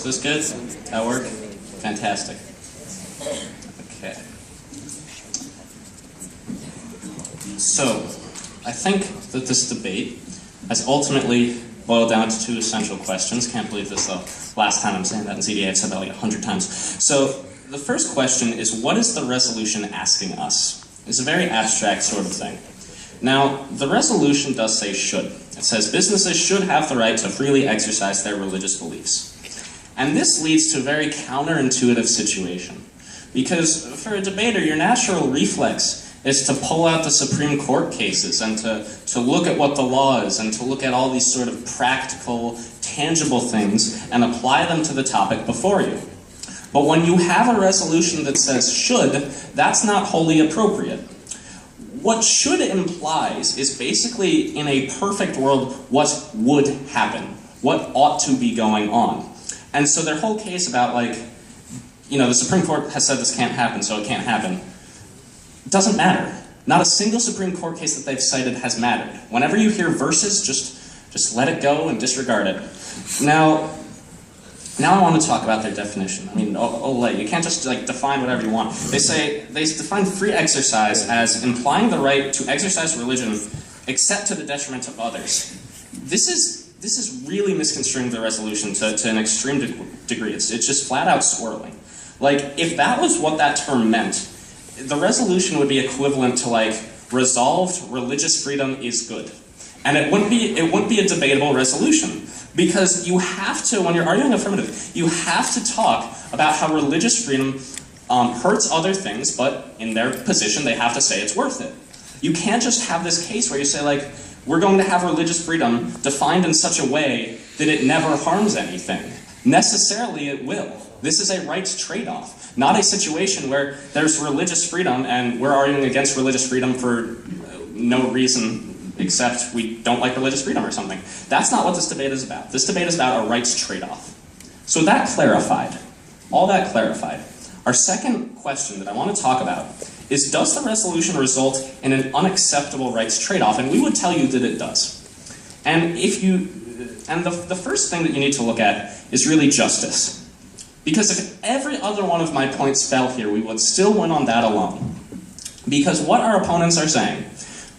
this good? That work? Fantastic. Okay. So, I think that this debate has ultimately boiled down to two essential questions. Can't believe this though. Last time I'm saying that in ZDA, I've said that like 100 times. So, the first question is, what is the resolution asking us? It's a very abstract sort of thing. Now, the resolution does say should. It says businesses should have the right to freely exercise their religious beliefs. And this leads to a very counterintuitive situation. Because for a debater, your natural reflex is to pull out the Supreme Court cases and to look at what the law is and to look at all these sort of practical, tangible things and apply them to the topic before you. But when you have a resolution that says should, that's not wholly appropriate. What should implies is basically, in a perfect world, what would happen, what ought to be going on. And so their whole case about, like, you know, the Supreme Court has said this can't happen, so it can't happen, doesn't matter. Not a single Supreme Court case that they've cited has mattered. Whenever you hear verses, just let it go and disregard it. Now I want to talk about their definition. I mean, you can't just like define whatever you want. They define free exercise as implying the right to exercise religion except to the detriment of others. This is really misconstruing the resolution to an extreme degree. It's just flat out swirling. Like, if that was what that term meant, the resolution would be equivalent to like resolved religious freedom is good. And it wouldn't be a debatable resolution. Because you have to, when you're arguing affirmative, you have to talk about how religious freedom hurts other things, but in their position they have to say it's worth it. You can't just have this case where you say, like, we're going to have religious freedom defined in such a way that it never harms anything. Necessarily it will. This is a rights trade-off, not a situation where there's religious freedom and we're arguing against religious freedom for no reason except we don't like religious freedom or something. That's not what this debate is about. This debate is about a rights trade-off. So that clarified. All that clarified. Our second question that I want to talk about is, does the resolution result in an unacceptable rights trade-off? And we would tell you that it does. And the first thing that you need to look at is really justice. Because if every other one of my points fell here, we would still win on that alone. Because what our opponents are saying,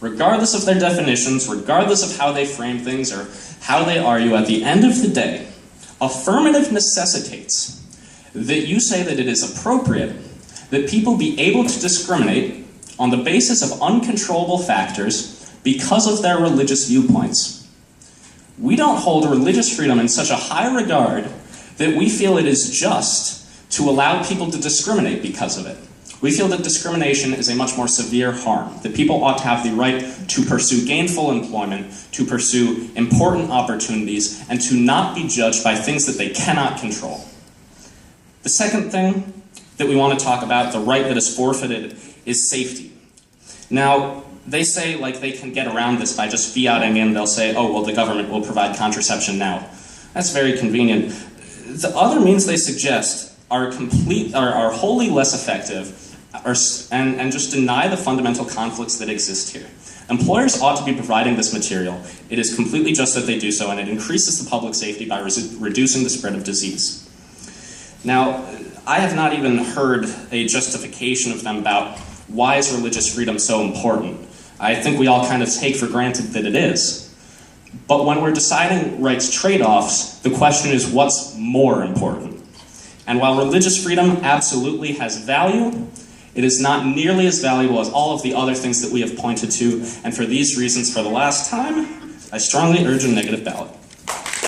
regardless of their definitions, regardless of how they frame things or how they argue, at the end of the day, affirmative necessitates that you say that it is appropriate that people be able to discriminate on the basis of uncontrollable factors because of their religious viewpoints. We don't hold religious freedom in such a high regard that we feel it is just to allow people to discriminate because of it. We feel that discrimination is a much more severe harm, that people ought to have the right to pursue gainful employment, to pursue important opportunities, and to not be judged by things that they cannot control. The second thing that we want to talk about, the right that is forfeited, is safety. Now, they say like they can get around this by just fiating in. They'll say, oh, well, the government will provide contraception now. That's very convenient. The other means they suggest are wholly less effective and just deny the fundamental conflicts that exist here. Employers ought to be providing this material. It is completely just that they do so, and it increases the public safety by reducing the spread of disease. Now, I have not even heard a justification of them about why is religious freedom so important. I think we all kind of take for granted that it is. But when we're deciding rights trade-offs, the question is what's more important. And while religious freedom absolutely has value, it is not nearly as valuable as all of the other things that we have pointed to, and for these reasons, for the last time, I strongly urge a negative ballot.